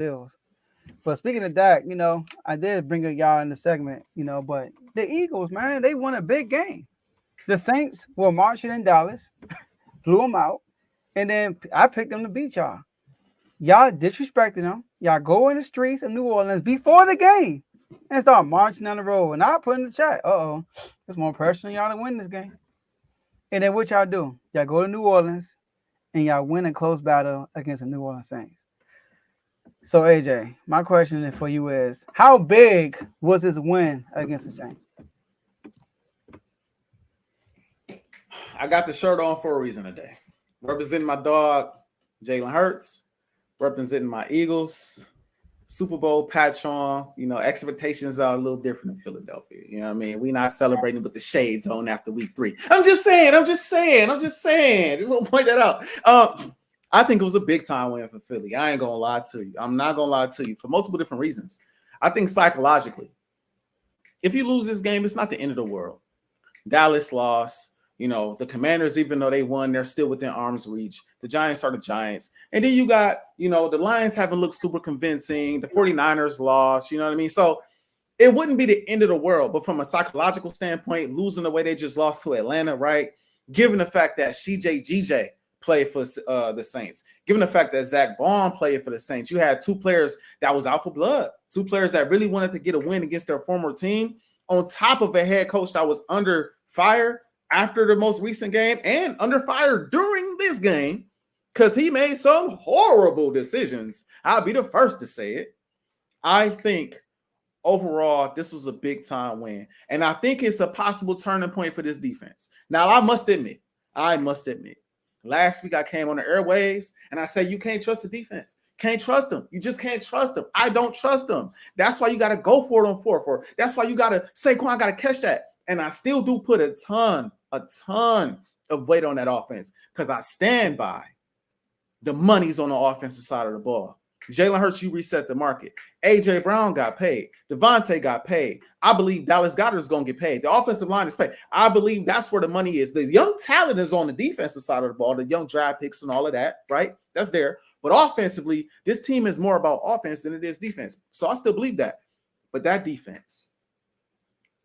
Bills. But speaking of that, I did bring y'all in the segment, but the Eagles, man, they won a big game. The Saints were marching in Dallas, blew them out, and then I picked them to beat y'all. Y'all disrespecting them. Y'all go in the streets of New Orleans before the game and start marching down the road. And I put in the chat, there's more pressure on y'all to win this game. And then what y'all do? Y'all go to New Orleans and y'all win a close battle against the New Orleans Saints. So AJ, my question for you is, how big was this win against the Saints? I got the shirt on for a reason today. Representing my dog, Jalen Hurts, representing my Eagles, Super Bowl patch on. Expectations are a little different in Philadelphia. You know what I mean? We're not celebrating with the shades on after week 3. I'm just saying. Just want to point that out. I think it was a big time win for Philly. I ain't going to lie to you. I'm not going to lie to you for multiple different reasons. I think psychologically, if you lose this game, it's not the end of the world. Dallas lost. The Commanders, even though they won, they're still within arm's reach. The Giants are the Giants. And then you got, the Lions haven't looked super convincing. The 49ers lost, you know what I mean? So it wouldn't be the end of the world. But from a psychological standpoint, losing the way they just lost to Atlanta, right? Given the fact that CJ played for the Saints, given the fact that Zach Bond played for the Saints, you had 2 players that was out for blood, 2 players that really wanted to get a win against their former team, on top of a head coach that was under fire after the most recent game and under fire during this game because he made some horrible decisions. I'll be the first to say it. I think overall this was a big time win, and I think it's a possible turning point for this defense. Now, I must admit, last week I came on the airwaves and I said you can't trust the defense. Can't trust them. You just can't trust them. I don't trust them. That's why you got to go for it on 4-4. That's why you got to Saquon got to catch that. And I still do put a ton of weight on that offense because I stand by the money's on the offensive side of the ball. Jalen Hurts, you reset the market. A.J. Brown got paid. Devontae got paid. I believe Dallas Goedert is going to get paid. The offensive line is paid. I believe that's where the money is. The young talent is on the defensive side of the ball, the young draft picks and all of that, right? That's there. But offensively, this team is more about offense than it is defense. So I still believe that. But that defense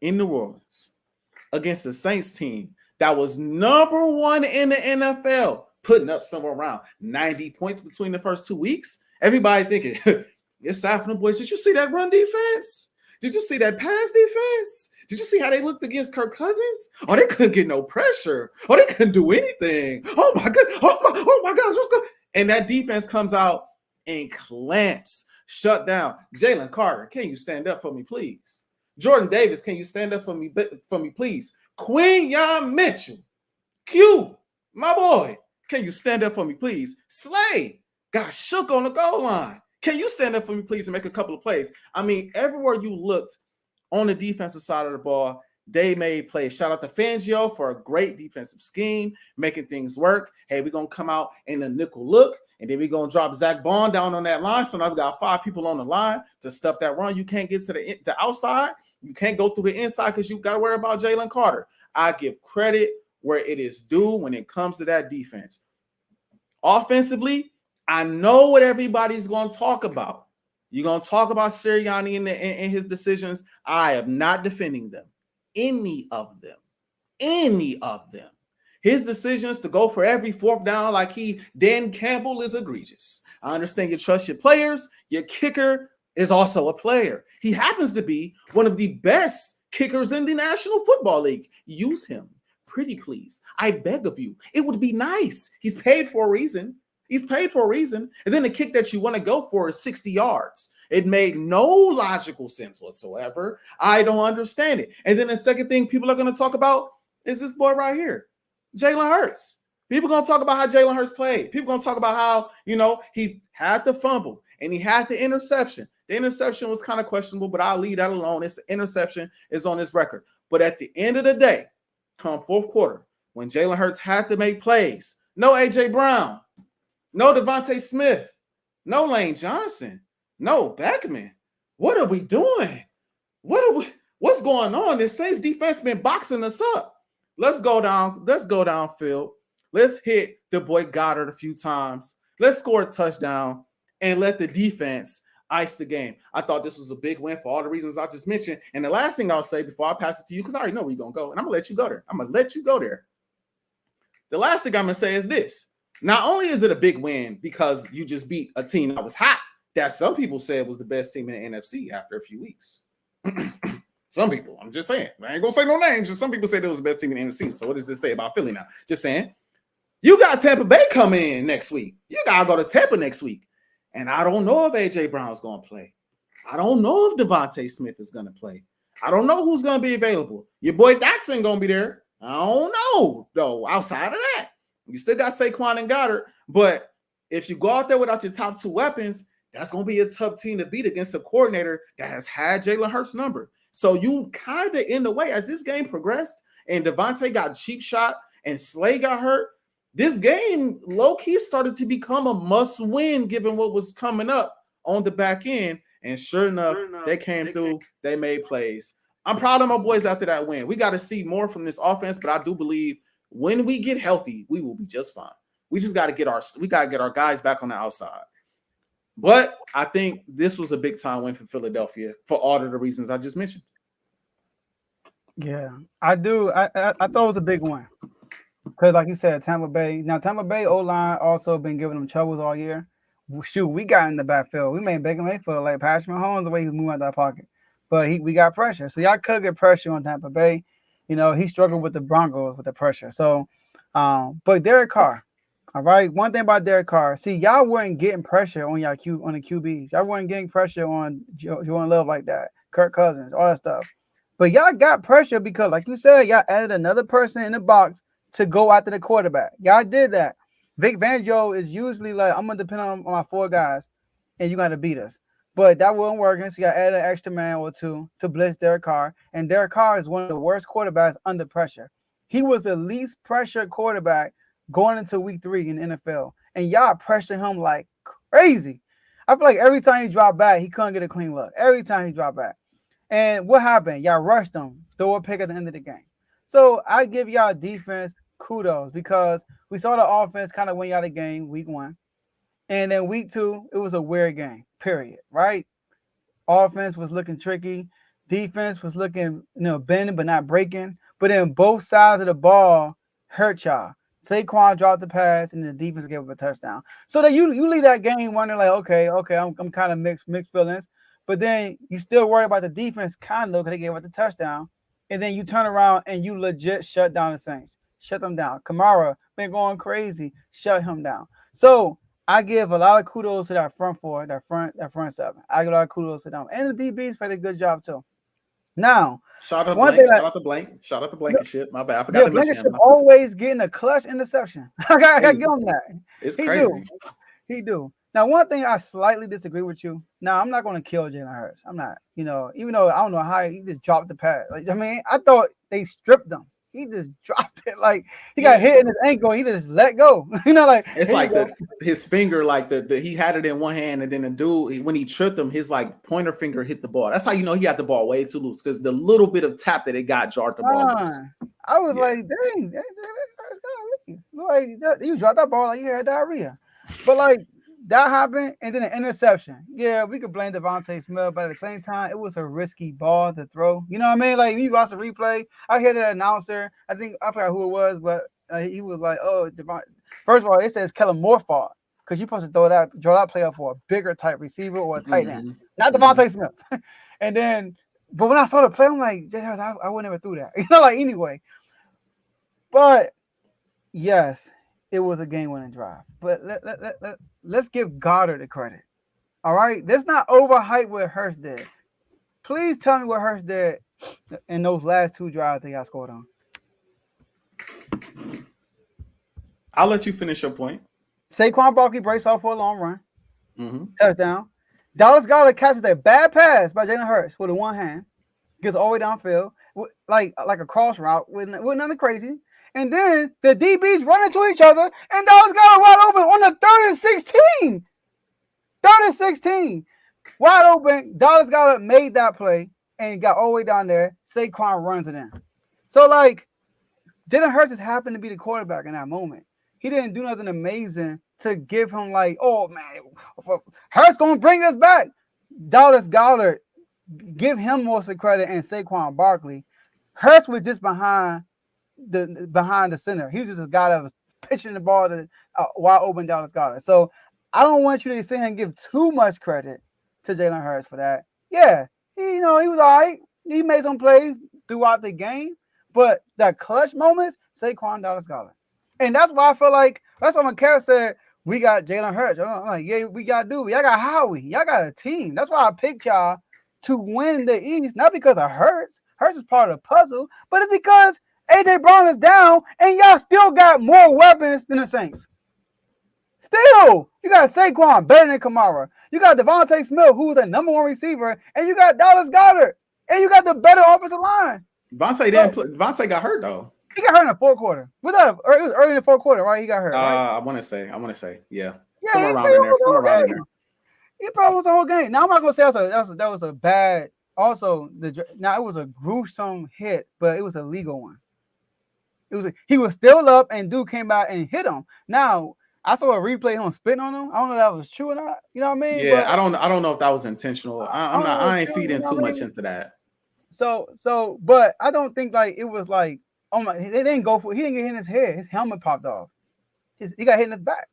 in New Orleans against the Saints team that was number 1 in the NFL, putting up somewhere around 90 points between the first 2 weeks. Everybody thinking, it's sad for the boys. Did you see that run defense? Did you see that pass defense? Did you see how they looked against Kirk Cousins? Oh, they couldn't get no pressure. Oh, they couldn't do anything. Oh, my God. Oh my gosh. What's going on? And that defense comes out and clamps, shut down. Jalen Carter, can you stand up for me, please? Jordan Davis, can you stand up for me, please? Quinyon Mitchell, Q, my boy, can you stand up for me, please? Slay got shook on the goal line. Can you stand up for me, please, and make a couple of plays? I mean, everywhere you looked on the defensive side of the ball, they made plays. Shout out to Fangio for a great defensive scheme, making things work. Hey, we're going to come out in a nickel look, and then we're going to drop Zach Bond down on that line. So now we got 5 people on the line to stuff that run. You can't get to the outside. You can't go through the inside because you got to worry about Jalen Carter. I give credit where it is due when it comes to that defense. Offensively, I know what everybody's going to talk about. You're going to talk about Sirianni and his decisions. I am not defending them. Any of them. His decisions to go for every 4th down like Dan Campbell is egregious. I understand you trust your players. Your kicker is also a player. He happens to be one of the best kickers in the National Football League. Use him. Pretty please. I beg of you. It would be nice. He's paid for a reason. And then the kick that you want to go for is 60 yards. It made no logical sense whatsoever. I don't understand it. And then the second thing people are going to talk about is this boy right here, Jalen Hurts. People are going to talk about how Jalen Hurts played. People are going to talk about how, he had the fumble and he had the interception. The interception was kind of questionable, but I'll leave that alone. It's interception is on his record. But at the end of the day, come 4th quarter, when Jalen Hurts had to make plays, no A.J. Brown, no Devontae Smith, no Lane Johnson, no Beckman. What are we doing? What's going on? This Saints defense been boxing us up. Let's go downfield. Let's hit the boy Goddard a few times. Let's score a touchdown and let the defense iced the game. I thought this was a big win for all the reasons I just mentioned. And the last thing I'll say before I pass it to you, because I already know where you're going to go, and I'm going to let you go there. I'm going to let you go there. The last thing I'm going to say is this. Not only is it a big win because you just beat a team that was hot, that some people said was the best team in the NFC after a few weeks. Some people, I'm just saying. I ain't going to say no names. Just some people said it was the best team in the NFC. So what does this say about Philly now? Just saying. You got Tampa Bay coming in next week. You got to go to Tampa next week. And I don't know if A.J. Brown's going to play. I don't know if Devontae Smith is going to play. I don't know who's going to be available. Your boy Dotson going to be there. I don't know, though, outside of that. You still got Saquon and Goddard. But if you go out there without your top two weapons, that's going to be a tough team to beat against a coordinator that has had Jalen Hurts' number. So you kind of, in the way, as this game progressed and Devontae got cheap shot and Slay got hurt, this game low-key started to become a must-win given what was coming up on the back end. And sure enough, they came through. They made plays. I'm proud of my boys after that win. We got to see more from this offense, but I do believe when we get healthy, we will be just fine. We just got to get our guys back on the outside. But I think this was a big-time win for Philadelphia for all of the reasons I just mentioned. Yeah, I do. I thought it was a big one. Because, like you said, Tampa Bay O-line also been giving them troubles all year. Shoot, we got in the backfield. We made Baker Mayfield like Patrick Mahomes the way he was moving out that pocket. But we got pressure. So y'all could get pressure on Tampa Bay. You know, he struggled with the Broncos with the pressure. So, but Derek Carr, all right. One thing about Derek Carr, see, y'all weren't getting pressure on the QBs. Y'all weren't getting pressure on Jordan Love like that, Kirk Cousins, all that stuff. But y'all got pressure because, like you said, y'all added another person in the box to go after the quarterback. Y'all did that. Vic Fangio is usually like, I'm going to depend on my four guys, and you got to beat us. But that wasn't working, so you got added an extra man or two to blitz Derek Carr. And Derek Carr is one of the worst quarterbacks under pressure. He was the least pressured quarterback going into week 3 in the NFL. And y'all pressure him like crazy. I feel like every time he dropped back, he couldn't get a clean look. Every time he dropped back. And what happened? Y'all rushed him, throw a pick at the end of the game. So I give y'all defense kudos because we saw the offense kind of win y'all the game week 1. And then week 2, it was a weird game, period, right? Offense was looking tricky. Defense was looking, bending but not breaking. But then both sides of the ball hurt y'all. Saquon dropped the pass, and the defense gave up a touchdown. So that you leave that game wondering like, okay, I'm kind of mixed feelings. But then you still worry about the defense kind of because they gave up the touchdown. And then you turn around and you legit shut down the Saints. Shut them down. Kamara been going crazy. Shut him down. So I give a lot of kudos to that front four, that front seven. I give a lot of kudos to them. And the DBs played a good job too. Now, shout out to Blankenship. My bad. I forgot to mention him. Always getting a clutch interception. I got to give him that. It's crazy. He do. Now, one thing I slightly disagree with you. Now, I'm not going to kill Jalen Hurts. I'm not. Even though I don't know how he just dropped the pass. I thought they stripped him. He just dropped it like he got hit in his ankle. He just let go. It's like his finger, like he had it in one hand, and then the dude when he tripped him, his like pointer finger hit the ball. That's how you know he had the ball way too loose because the little bit of tap that it got jarred the ball loose. I was like, dang, like you dropped that ball like you had diarrhea, but like. That happened, and then an interception. Yeah, we could blame Devontae Smith, but at the same time, it was a risky ball to throw. You know what I mean? Like, you watch the replay. I hear the announcer. I forgot who it was, but he was like, oh, first of all, it says Kellen Moore's fault because you're supposed to draw that play up for a bigger type receiver or a tight end, not Devontae Smith. And then, but when I saw the play, I'm like, I would never threw that. Anyway. But, yes. It was a game-winning drive, but let's give Goddard the credit. All right, let's not overhype what Hurts did. Please tell me what Hurts did in those last 2 drives that y'all scored on. I'll let you finish your point. Saquon Barkley breaks off for a long run, touchdown. Dallas Goddard catches a bad pass by Jalen Hurts with one hand, gets all the way downfield, like a cross route with nothing crazy. And then the DBs run into each other, and Dallas got wide open on the 3rd and 16. 3rd and 16. Wide open. Dallas got made that play and got all the way down there. Saquon runs it in. So, Jalen Hurts just happened to be the quarterback in that moment. He didn't do nothing amazing to give him oh, man, Hurts going to bring us back. Dallas Goddard, give him most of the credit, and Saquon Barkley. Hurts was just behind the center. He was just a guy that was pitching the ball to wide open Dallas Goddard. So I don't want you to sit here and give too much credit to Jalen Hurts for that. Yeah, he was all right. He made some plays throughout the game, but that clutch moments, Saquon Dallas Goddard. And that's why I feel like that's why when Cal said we got Jalen Hurts. I'm like, yeah, we got Dewey. Y'all got Howie. Y'all got a team. That's why I picked y'all to win the East, not because of Hurts. Hurts is part of the puzzle, but it's because AJ Brown is down, and y'all still got more weapons than the Saints. Still, you got Saquon better than Kamara. You got Devontae Smith, who's the #1 receiver, and you got Dallas Goddard, and you got the better offensive line. Devontae got hurt though. He got hurt in the fourth quarter. It was early in the fourth quarter, right? He got hurt. Right? I want to say, yeah. Somewhere around in there. He probably was the whole game. Now I'm not gonna say that was a bad. Also, it was a gruesome hit, but it was a legal one. He was still up, and dude came out and hit him. Now I saw a replay of him spitting on him. I don't know if that was true or not. You know what I mean? Yeah, but I don't know if that was intentional. I ain't feeding too much into that. So, but I don't think like it was like, oh my, they didn't go for it. He didn't get hit in his head. His helmet popped off. He got hit in his back.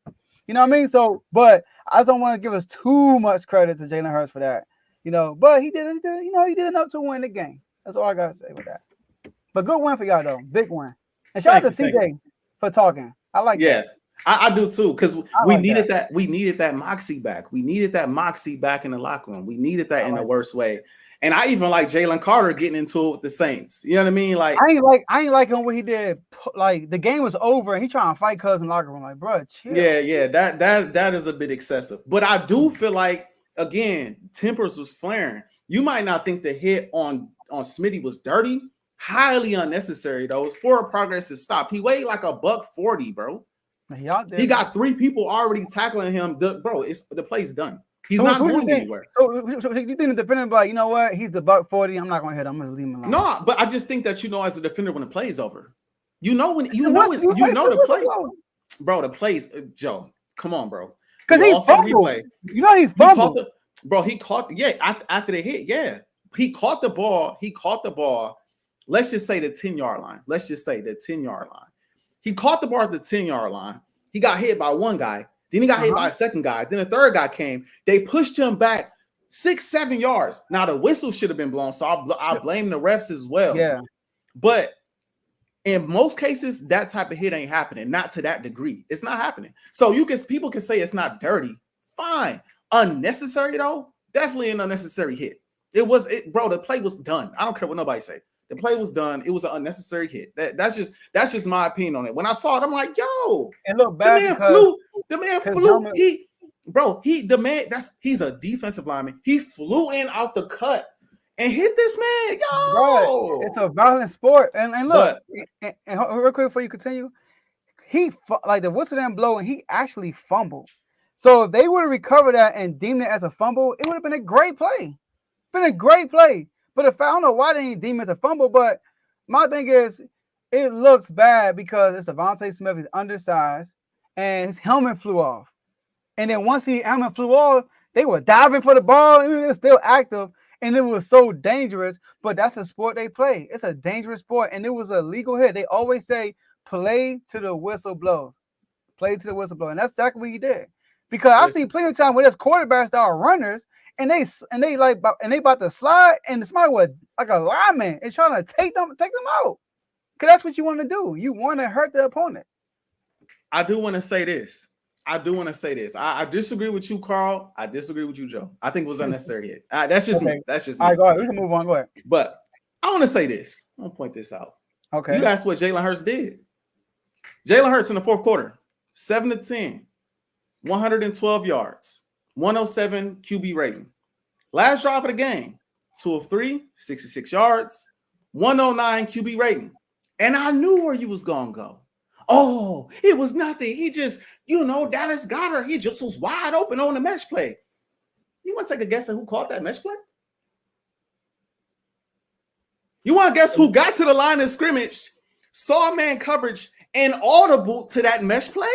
You know what I mean? So, but I don't want to give us too much credit to Jalen Hurts for that. But he did enough to win the game. That's all I gotta say with that. But good win for y'all though. Big win. And shout out to CJ for talking. I like that. I do too, because we needed that. We needed that moxie back. We needed that moxie back in the locker room. We needed that in the worst way. And I even like Jalen Carter getting into it with the Saints. You know what I mean? Like I ain't like him what he did. Like the game was over and he trying to fight cousin locker room. Like, bro, chill. Yeah. That is a bit excessive. But I do feel like, again, tempers was flaring. You might not think the hit on Smitty was dirty. Highly unnecessary though. It was for a progressive stop. He weighed like $140, bro. He got 3 people already tackling him. The play's done. He's not going anywhere. So you think the defender like, you know what? He's the $140. I'm not going to hit him. I'm going to leave him alone. No, but I just think that as a defender when the play's over, the play, bro. The plays, Joe. Come on, bro. Because he fumbled. He fumbled. He caught. After the hit, yeah, he caught the ball. Let's just say the 10-yard line. He caught the ball at the 10-yard line. He got hit by one guy. Then he got hit by a second guy. Then a third guy came. They pushed him back 6-7 yards. Now the whistle should have been blown, so I blame the refs as well. Yeah. But in most cases, that type of hit ain't happening. Not to that degree. It's not happening. So people can say it's not dirty. Fine. Unnecessary though. Definitely an unnecessary hit. Bro. The play was done. I don't care what nobody say. The play was done. It was an unnecessary hit. That's just my opinion on it. When I saw it, I'm like, yo, and look bad. The man flew. He's a defensive lineman. He flew in out the cut and hit this man. Yo, bro, it's a violent sport. And look, and real quick before you continue, the whistle didn't blow and he actually fumbled. So if they would have recovered that and deemed it as a fumble, it would have been a great play. But I don't know why they didn't deem it as a fumble, but my thing is it looks bad because it's Devontae Smith. He's undersized and his helmet flew off. And then once his helmet flew off, they were diving for the ball and it was still active. And it was so dangerous, but that's a sport they play. It's a dangerous sport. And it was a legal hit. They always say play to the whistle blows. Play to the whistle blow. And that's exactly what he did. Because I've seen plenty of time where there's quarterbacks that are runners and they about to slide and somebody was like a lineman is trying to take them out. Because that's what you want to do. You want to hurt the opponent. I do want to say this. I disagree with you, Carl. I disagree with you, Joe. I think it was unnecessary hit. That's just me. That's just me. All right, go ahead. We can move on. Go ahead. But I want to say this. I'm going to point this out. Okay. You asked what Jalen Hurts did. Jalen Hurts in the fourth quarter, 7-10, 112 yards, 107 QB rating. Last drive of the game, 2 of 3, 66 yards, 109 QB rating. And I knew where you was going to go. Oh, it was nothing. He just, Dallas Goddard, he just was wide open on the mesh play. You want to take a guess at who caught that mesh play? You want to guess who got to the line of scrimmage, saw man coverage, and audible to that mesh play?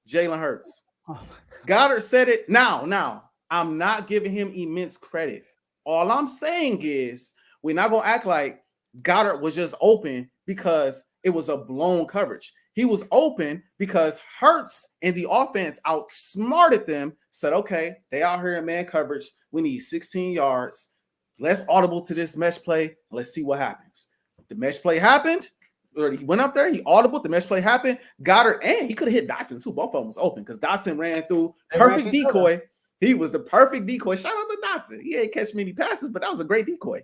Jalen Hurts. Oh, Goddard said it. Now, I'm not giving him immense credit. All I'm saying is we're not going to act like Goddard was just open because it was a blown coverage. He was open because Hurts and the offense outsmarted them, said, okay, they out here in man coverage. We need 16 yards. Let's audible to this mesh play. Let's see what happens. The mesh play happened. Or he went up there, he audible, the mesh play happened. Goddard, and he could have hit Dotson too. Both of them was open because Dotson ran through perfect decoy. He was the perfect decoy. Shout out to Dotson. He ain't catch many passes, but that was a great decoy.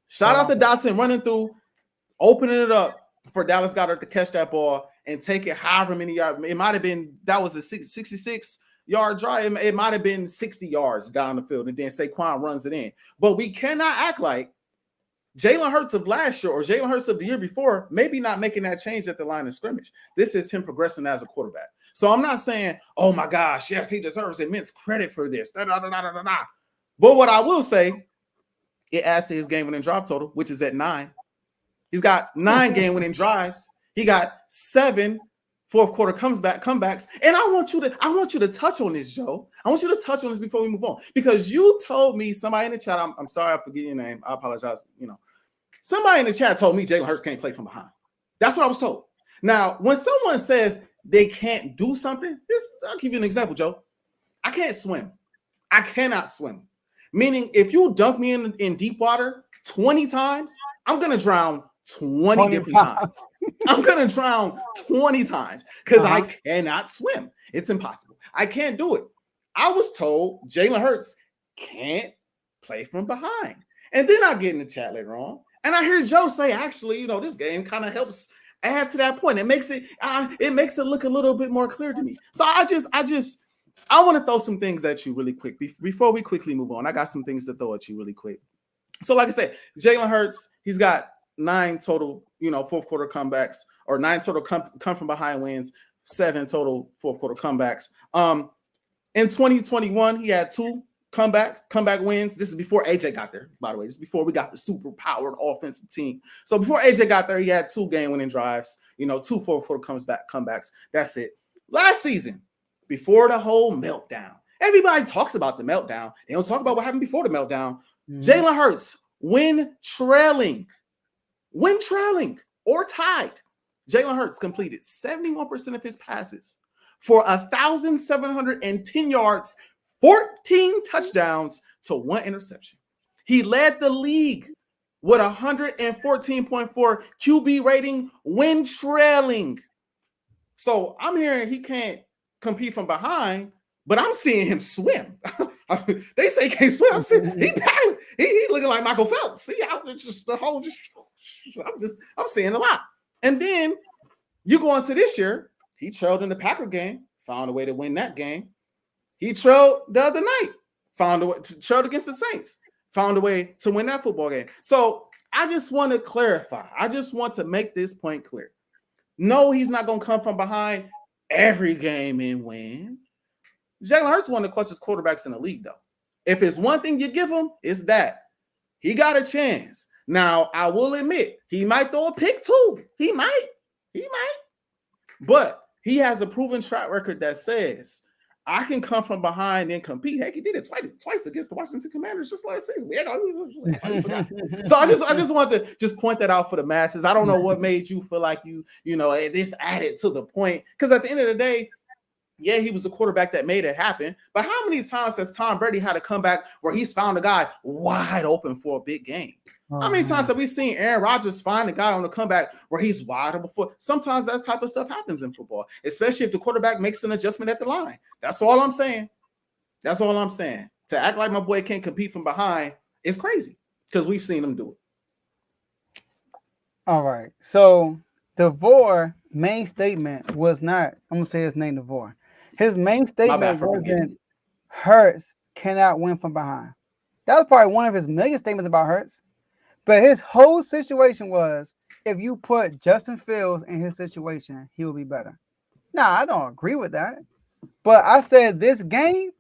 Shout out to Dotson running through, opening it up for Dallas Goedert to catch that ball and take it however many yards. It might have been, that was a 66-yard drive. It might have been 60 yards down the field, and then Saquon runs it in. But we cannot act like Jalen Hurts of last year or Jalen Hurts of the year before, maybe not making that change at the line of scrimmage. This is him progressing as a quarterback. So I'm not saying, oh my gosh, yes, he deserves immense credit for this. But what I will say, it adds to his game-winning drive total, which is at 9. He's got 9 game-winning drives. He got 7 fourth-quarter comebacks. And I want you to touch on this, Joe. I want you to touch on this before we move on, because you told me, somebody in the chat, I'm sorry I forget your name. I apologize. Somebody in the chat told me Jalen Hurts can't play from behind. That's what I was told. Now, when someone says they can't do something, I'll give you an example, Joe. I can't swim. I cannot swim. Meaning, if you dunk me in deep water 20 times, I'm going to drown 20 different times. I'm going to drown 20 times because I cannot swim. It's impossible. I can't do it. I was told Jalen Hurts can't play from behind. And then I get in the chat later on, and I hear Joe say, actually, this game kind of helps add to that point. It makes it look a little bit more clear to me. So I want to throw some things at you really quick before we quickly move on. I got some things to throw at you really quick. So like I said, Jalen Hurts, he's got 9 total, fourth quarter comebacks, or 9 total come from behind wins, 7 total fourth quarter comebacks. In 2021, he had 2 comeback wins. This is before AJ got there, by the way. This is before we got the super powered offensive team. So before AJ got there, he had 2 game-winning drives, 2 fourth quarter comebacks. That's it. Last season, before the whole meltdown, everybody talks about the meltdown. They don't talk about what happened before the meltdown. Jalen Hurts, when trailing or tied, Jalen Hurts completed 71% of his passes for 1,710 yards, 14 touchdowns to 1 interception. He led the league with 114.4 QB rating when trailing. So I'm hearing he can't compete from behind, but I'm seeing him swim. They say he can't swim. I'm seeing he looking like Michael Phelps. See, I'm seeing a lot. And then you go into this year, he trailed in the Packer game, found a way to win that game. He trailed the other night, found a way to trail against the Saints, found a way to win that football game. So I just want to clarify. I just want to make this point clear. No, he's not going to come from behind every game and win. Jalen Hurts is one of the clutchest quarterbacks in the league, though. If it's one thing you give him, it's that. He got a chance. Now, I will admit, he might throw a pick too. He might. But he has a proven track record that says, I can come from behind and compete. Heck, he did it twice against the Washington Commanders just last season. So I just want to just point that out for the masses. I don't know what made you feel like this added to the point. Because at the end of the day, yeah, he was a quarterback that made it happen. But how many times has Tom Brady had a comeback where he's found a guy wide open for a big game? How many times have we seen Aaron Rodgers find a guy on the comeback where he's wide open for? Sometimes that type of stuff happens in football, especially if the quarterback makes an adjustment at the line. That's all I'm saying. To act like my boy can't compete from behind is crazy because we've seen him do it. All right. So DeVore main statement was not, I'm going to say his name DeVore. His main statement wasn't Hurts cannot win from behind. That was probably one of his million statements about Hurts. But his whole situation was, if you put Justin Fields in his situation, he will be better. Now, I don't agree with that. But I said this game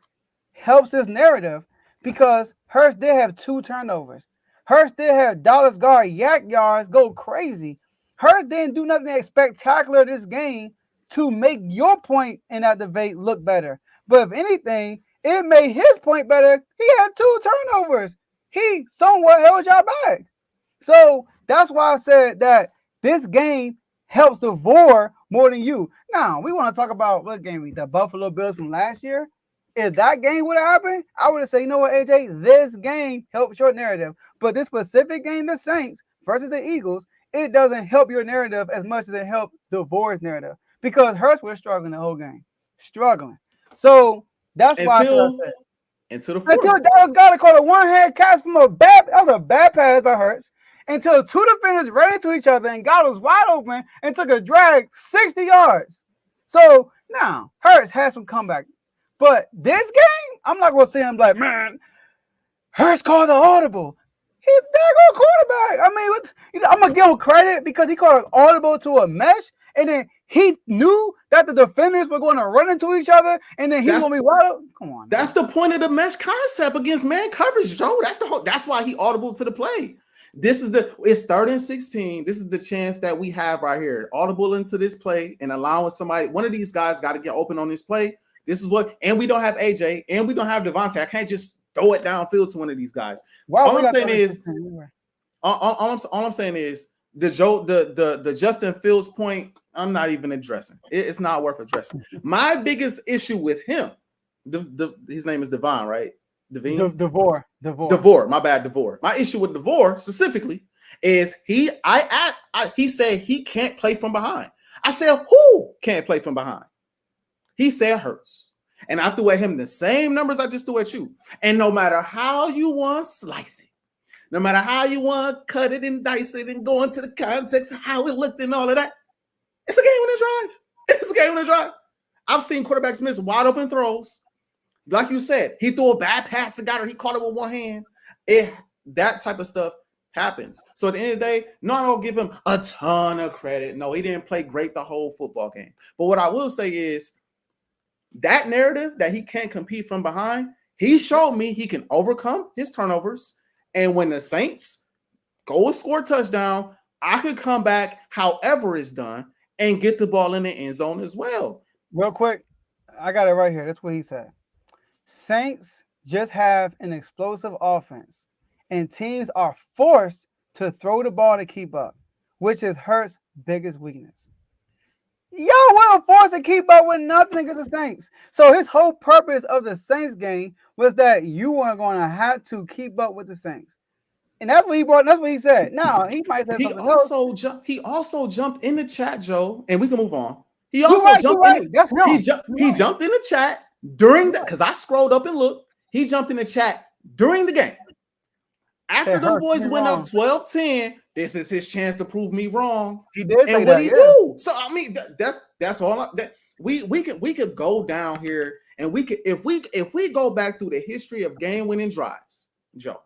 helps his narrative because Hurts did have 2 turnovers. Hurts did have Dallas Goedert yak yards go crazy. Hurts didn't do nothing spectacular this game to make your point in that debate look better. But if anything, it made his point better. He had 2 turnovers. He somewhat held y'all back. So that's why I said that this game helps DeVore more than you. Now, we want to talk about what game? The Buffalo Bills from last year. If that game would have happened, I would have said, you know what, AJ, this game helps your narrative. But this specific game, the Saints versus the Eagles, it doesn't help your narrative as much as it helped DeVore's narrative. Because Hurts was struggling the whole game. Struggling. So that's why I said until the until Dallas Goedert caught a one-hand catch from that was a bad pass by Hurts. Until 2 defenders ran into each other and Goddard was wide open and took a drag 60 yards. So now Hurts has some comeback. But this game, I'm not gonna say I'm like, man, Hurts called the audible. He's a daggone quarterback. I mean, I'm gonna give him credit because he called an audible to a mesh, and then he knew that the defenders were going to run into each other, and then he's gonna be wide open. Come on. That's the point of the mesh concept against man coverage, Joe. That's why he audible to the play. It's 3rd and 16. This is the chance that we have right here. Audible into this play and allowing somebody, one of these guys got to get open on this play. This is what, and we don't have AJ and we don't have Devontae. I can't just throw it downfield to one of these guys. All I'm saying is the Justin Fields point, I'm not even addressing. It's not worth addressing. My biggest issue with him, his name is Devon, right? DeVore. My bad, DeVore. My issue with DeVore specifically is he said he can't play from behind. I said, who can't play from behind? He said Hurts. And I threw at him the same numbers I just threw at you. And no matter how you want to slice it, no matter how you want to cut it and dice it and go into the context of how it looked and all of that, it's a game on the drive. It's a game on the drive. I've seen quarterbacks miss wide open throws. Like you said, he threw a bad pass to Goddard. He caught it with one hand. That type of stuff happens. So at the end of the day, no, I don't give him a ton of credit. No, he didn't play great the whole football game. But what I will say is that narrative that he can't compete from behind, he showed me he can overcome his turnovers. And when the Saints go and score a touchdown, I could come back however it's done and get the ball in the end zone as well. Real quick, I got it right here. That's what he said. Saints just have an explosive offense, and teams are forced to throw the ball to keep up, which is Hurts' biggest weakness. Y'all weren't forced to keep up with nothing against the Saints. So his whole purpose of the Saints game was that you weren't going to have to keep up with the Saints. And that's what he brought. That's what he said. Now, he might say something else. He also jumped in the chat, Joe, and we can move on. He also jumped in. That's him. He jumped in the chat during the, because I scrolled up and looked. He jumped in the chat during the game. After the boys went up 12-10, this is his chance to prove me wrong. He did, and what he do? So I mean, that's all. We could go down here, and we could if we go back through the history of game-winning drives, Joe,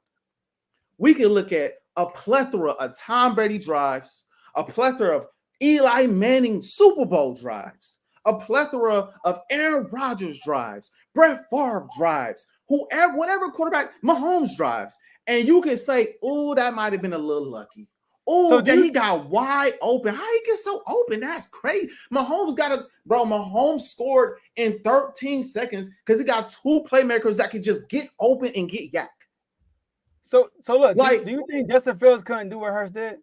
we can look at a plethora of Tom Brady drives, a plethora of Eli Manning Super Bowl drives, a plethora of Aaron Rodgers drives, Brett Favre drives, whatever quarterback, Mahomes drives. And you can say, oh, that might have been a little lucky. Oh, so he got wide open. How he get so open? That's crazy. Mahomes scored in 13 seconds because he got 2 playmakers that could just get open and get yak. So look, do you think Justin Fields couldn't do what Hurts did?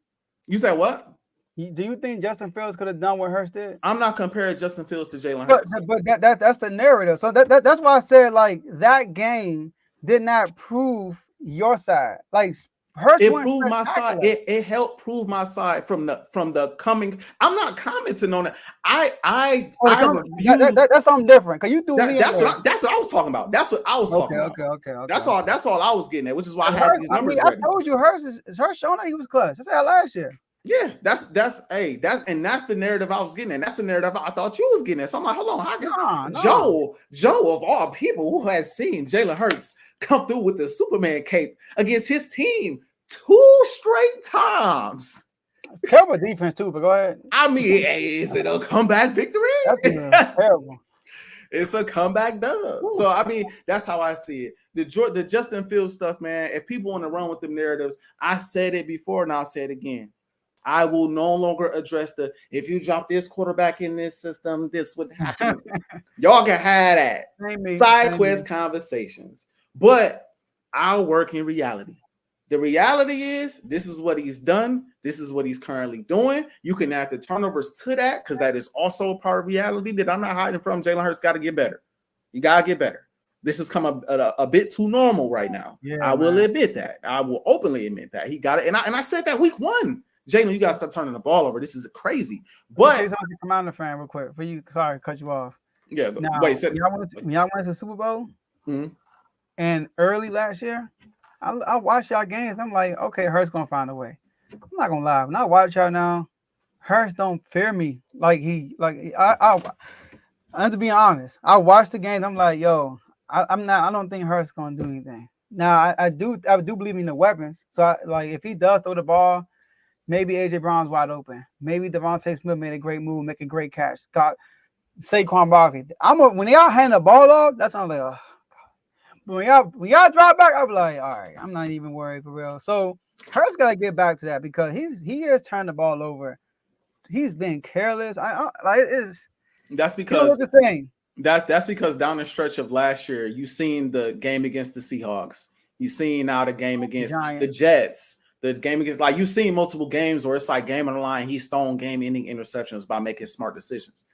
You said what? Do you think Justin Fields could have done what Hurts did? I'm not comparing Justin Fields to Jalen Hurts. But that's the narrative. So that's why I said, like, that game did not prove your side. Like, Hurts it proved my side. It helped prove my side from the coming. I'm not commenting on it. I refuse. That's something different. Cause you do that's what I was talking about. That's what I was talking about. Okay. That's all I was getting at, which is why I had these numbers. I told you Hurts showing that he was clutch. That's how last year. Yeah, that's the narrative I was getting at. That's the narrative I thought you was getting at. So I'm like, hold on, Joe of all people who has seen Jalen Hurts come through with the Superman cape against his team 2 straight times. Terrible defense too, but go ahead. I mean, is it a comeback victory? That's terrible. It's a comeback dub. Ooh. So I mean, that's how I see it. The Justin Fields stuff, man. If people want to run with them narratives, I said it before and I'll say it again. I will no longer address the if you drop this quarterback in this system, this would happen. Y'all can have that. Side quest conversations. But I'll work in reality. The reality is this is what he's done. This is what he's currently doing. You can add the turnovers to that because that is also a part of reality that I'm not hiding from. Jalen Hurts got to get better. You got to get better. This has come a bit too normal right now. Yeah, I will admit that. I will openly admit that. He got it. And I said that week 1. Jalen, you got to stop turning the ball over. This is crazy. But I'm a Commander fan real quick. For you, sorry, cut you off. Yeah, but now, wait. When y'all went to the Super Bowl and early last year, I watched y'all games. I'm like, okay, Hurts gonna find a way. I'm not gonna lie. When I watch y'all now, Hurts don't fear me like I'm to be honest. I watched the game. I'm like, yo, I don't think Hurts gonna do anything. Now I do believe in the weapons. So if he does throw the ball, maybe AJ Brown's wide open. Maybe Devontae Smith made a great move, make a great catch. Got Saquon Barkley. When y'all hand the ball off, that's all like, when y'all drop back, I'll be like, all right, I'm not even worried for real. So Hurts gotta get back to that because he is turning the ball over. He's been careless. That's because that's because down the stretch of last year, you seen the game against the Seahawks. You seen now the game against the Jets. The game against you've seen multiple games where it's like game on the line. He's throwing game-ending interceptions by making smart decisions.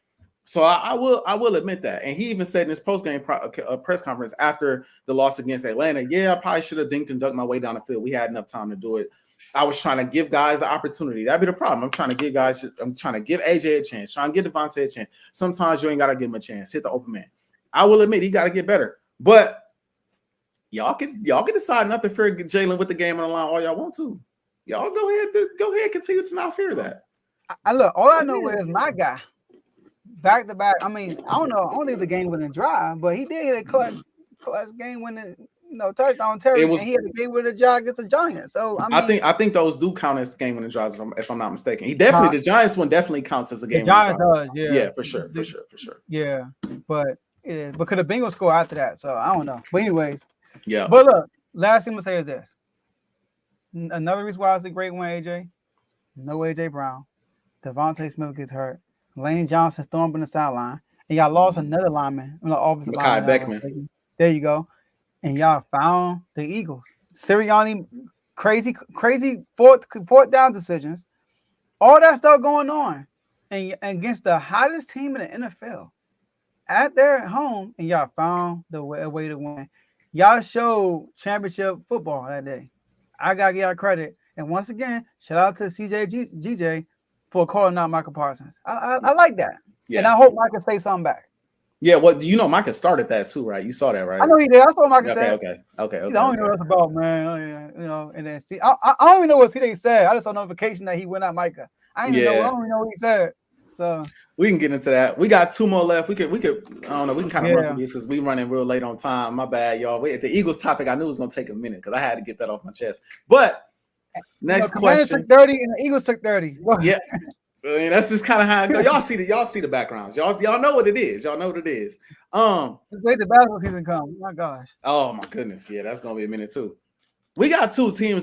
So I will admit that. And he even said in his post-game press conference after the loss against Atlanta, I probably should have dinked and dunked my way down the field. We had enough time to do it. I was trying to give guys an opportunity. That'd be the problem. I'm trying to give AJ a chance, trying to give Devontae a chance. Sometimes you ain't got to give him a chance. Hit the open man. I will admit he got to get better. But y'all can decide not to fear Jalen with the game on the line all y'all want to. Y'all go ahead, continue to not fear that. All I know is my guy. Back to back. I mean, I don't know. I don't think the game winning drive, but he did hit a clutch game winning, touchdown. Terry. And he had a game with a drive against the Giants. So I think those do count as game winning drives, if I'm not mistaken. The Giants one definitely counts as a game winning drive. Yeah, for sure. Yeah, but because the Bengals score after that, so I don't know. But anyways, yeah. But look, last thing I'm gonna say is this. Another reason why it's a great win, AJ. No AJ Brown. Devontae Smith gets hurt. Lane Johnson's thrown up in the sideline, and y'all lost another lineman, offensive lineman. Beckman. There you go. And y'all found the Eagles. Sirianni, crazy fourth down decisions. All that stuff going on. And against the hottest team in the NFL at their home, and y'all found the way to win. Y'all showed championship football that day. I got to give y'all credit. And once again, shout out to GJ for calling out Michael Parsons. I like that. Yeah. And I hope Micah say something back. Yeah, well, Micah started that too, right? You saw that, right? I know he did. I saw Micah say. Okay. I don't even know what it's about, man. And then see, I don't even know what he said. I just saw notification that he went out Micah. I don't even know what he said. So we can get into that. We got 2 more left. We could. I don't know. We can kind of run through this because we running real late on time. My bad, y'all. The Eagles topic, I knew it was gonna take a minute because I had to get that off my chest. But next question. Took 30 and the Eagles took 30. Yeah. So, that's just kind of how it goes. Y'all see the backgrounds. Y'all know what it is. Y'all know what it is. Wait, the basketball season comes. Oh my gosh. Oh my goodness. Yeah, that's gonna be a minute too. We got 2 teams